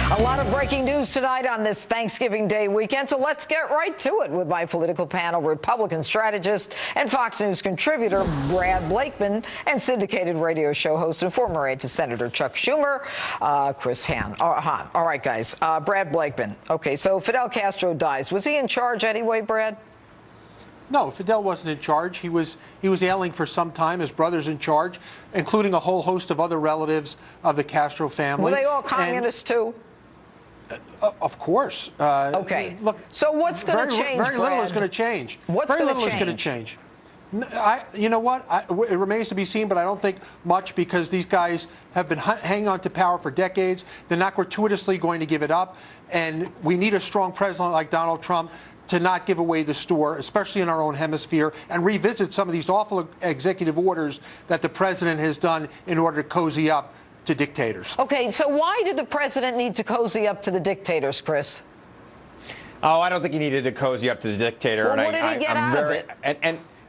A lot of breaking news tonight on this Thanksgiving Day weekend, so let's get right to it with my political panel, Republican strategist and Fox News contributor Brad Blakeman, and syndicated radio show host and former aide to Senator Chuck Schumer, Chris Hahn. All right, guys. Brad Blakeman. Okay, so Fidel Castro dies. Was he in charge anyway, Brad? No, Fidel wasn't in charge. He was ailing for some time. His brother's in charge, including a whole host of other relatives of the Castro family. Were they all communists too? Of course. Okay. Look, so what's going to change, Very little Brad? is going to change. What's very going to little change? is going to change. You know what? It remains to be seen, but I don't think much, because these guys have been hanging on to power for decades. They're not gratuitously going to give it up, and we need a strong president like Donald Trump to not give away the store, especially in our own hemisphere, and revisit some of these awful executive orders that the president has done in order to cozy up to dictators. Okay, so why did the president need to cozy up to the dictators, Chris? Oh, I don't think he needed to cozy up to the dictator. Well, what did he get out of it?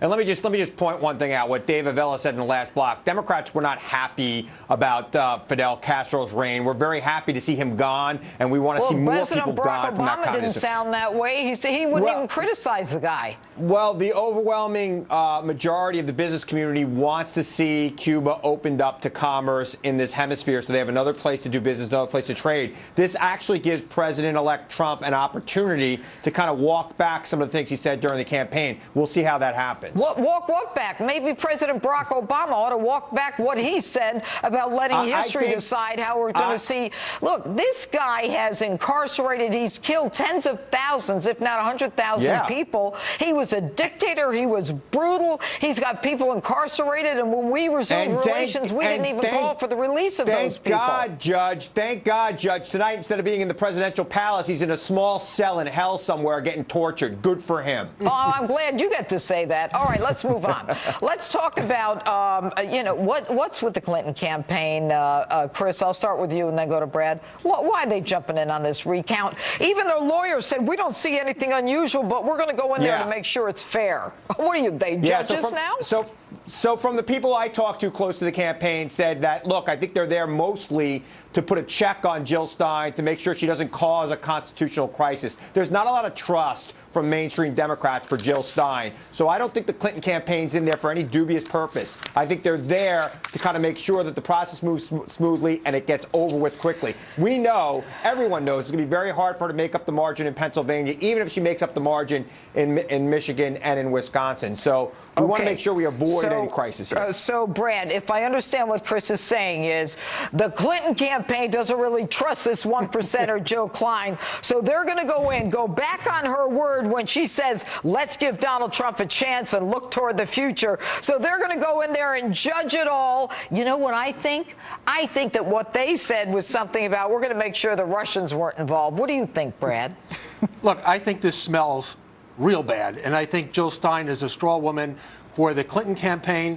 And let me just point one thing out. What Dave Avella said in the last block: Democrats were not happy about Fidel Castro's reign. We're very happy to see him gone, and we want to see more people gone from that President Barack Obama didn't sound that way. He said he wouldn't even criticize the guy. Well, the overwhelming majority of the business community wants to see Cuba opened up to commerce in this hemisphere, so they have another place to do business, another place to trade. This actually gives President-elect Trump an opportunity to kind of walk back some of the things he said during the campaign. We'll see how that happens. Walk back? Maybe President Barack Obama ought to walk back what he said about letting history decide how we're going to see. Look, this guy has incarcerated, he's killed tens of thousands, if not 100,000 people. He was a dictator. He was brutal. He's got people incarcerated. And when we resumed relations, we didn't even call for the release of those people. Thank God, Judge. Tonight, instead of being in the presidential palace, he's in a small cell in hell somewhere getting tortured. Good for him. Oh, I'm glad you get to say that. All right, let's move on. Let's talk about, what's with the Clinton campaign. Chris, I'll start with you and then go to Brad. Why are they jumping in on this recount? Even their lawyers said, we don't see anything unusual, but we're going to go in there to make sure it's fair. What are you, they judges now? So from the people I talked to close to the campaign said that, look, I think they're there mostly to put a check on Jill Stein to make sure she doesn't cause a constitutional crisis. There's not a lot of trust from mainstream Democrats for Jill Stein. So I don't think the Clinton campaign's in there for any dubious purpose. I think they're there to kind of make sure that the process moves smoothly and it gets over with quickly. We know, everyone knows, it's going to be very hard for her to make up the margin in Pennsylvania, even if she makes up the margin in Michigan and in Wisconsin. So we want to make sure we avoid any crisis here. So, Brad, if I understand what Chris is saying is the Clinton campaign doesn't really trust this 1%er Jill Stein, so they're going to go back on her word when she says, let's give Donald Trump a chance and look toward the future. So they're going to go in there and judge it all. You know what I think? I think that what they said was something about, we're going to make sure the Russians weren't involved. What do you think, Brad? Look, I think this smells real bad, and I think Jill Stein is a straw woman for the Clinton campaign.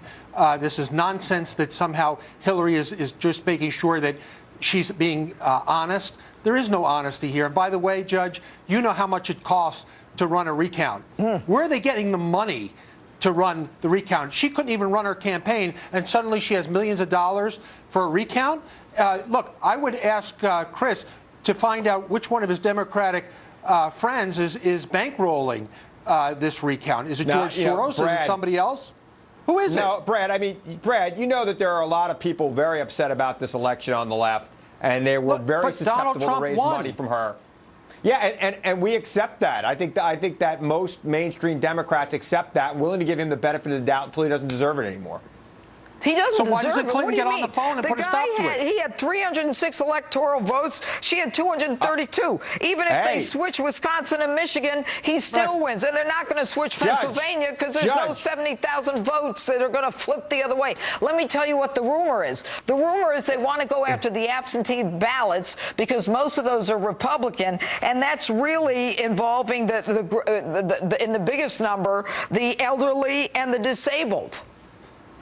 This is nonsense that somehow Hillary is just making sure that she's being honest. There is no honesty here. And by the way, Judge, you know how much it costs to run a recount. Where are they getting the money to run the recount? She couldn't even run her campaign, and suddenly she has millions of dollars for a recount? Look, I would ask Chris to find out which one of his Democratic friends is bankrolling this recount. Is it George Soros? Brad, is it somebody else? Who is it? No, Brad, you know that there are a lot of people very upset about this election on the left, and they were very susceptible to raise money from her. Yeah, and we accept that. I think that most mainstream Democrats accept that, willing to give him the benefit of the doubt until he doesn't deserve it anymore. He doesn't deserve it. So why doesn't Clinton get on the phone and put a stop to it? He had 306 electoral votes. She had 232. Even if they switch Wisconsin and Michigan, he still wins. And they're not going to switch Pennsylvania because there's no 70,000 votes that are going to flip the other way. Let me tell you what the rumor is. The rumor is they want to go after the absentee ballots because most of those are Republican, and that's really involving in the biggest number, the elderly and the disabled.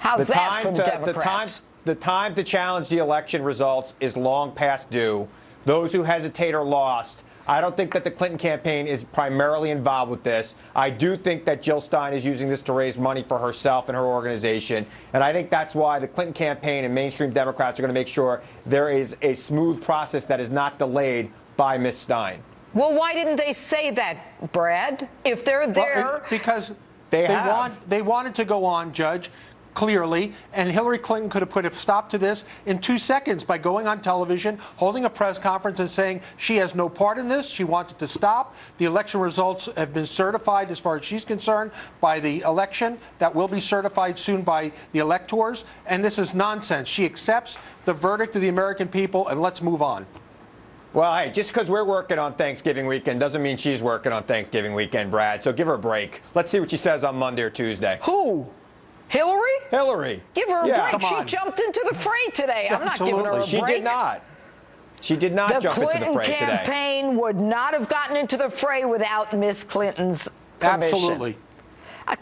How's that for the Democrats? The time to challenge the election results is long past due. Those who hesitate are lost. I don't think that the Clinton campaign is primarily involved with this. I do think that Jill Stein is using this to raise money for herself and her organization. And I think that's why the Clinton campaign and mainstream Democrats are going to make sure there is a smooth process that is not delayed by Ms. Stein. Well, why didn't they say that, Brad? If they're there. Well, because they wanted to go on, Judge, clearly, and Hillary Clinton could have put a stop to this in 2 seconds by going on television, holding a press conference and saying she has no part in this. She wants it to stop. The election results have been certified as far as she's concerned by the election. That will be certified soon by the electors. And this is nonsense. She accepts the verdict of the American people, and let's move on. Well, hey, just because we're working on Thanksgiving weekend doesn't mean she's working on Thanksgiving weekend, Brad. So give her a break. Let's see what she says on Monday or Tuesday. Who? Hillary? Hillary. Give her a break. Come on. She jumped into the fray today. I'm not giving her a break. She did not. She did not jump into the fray today. The Clinton campaign would not have gotten into the fray without Miss Clinton's permission. Absolutely.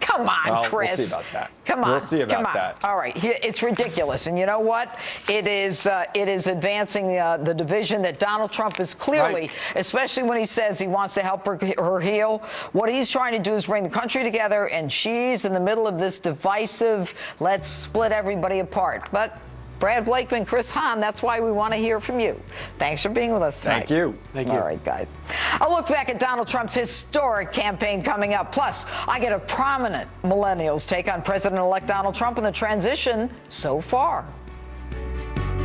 Come on, Chris. We'll see about that. Come on. We'll see about that. All right. It's ridiculous. And you know what? It is advancing the division that Donald Trump is clearly, especially when he says he wants to help her heal. What he's trying to do is bring the country together, and she's in the middle of this divisive, let's split everybody apart. But Brad Blakeman, Chris Hahn, that's why we want to hear from you. Thanks for being with us tonight. Thank you. Thank you. All right, guys. I'll look back at Donald Trump's historic campaign coming up. Plus, I get a prominent millennials take on President-elect Donald Trump and the transition so far.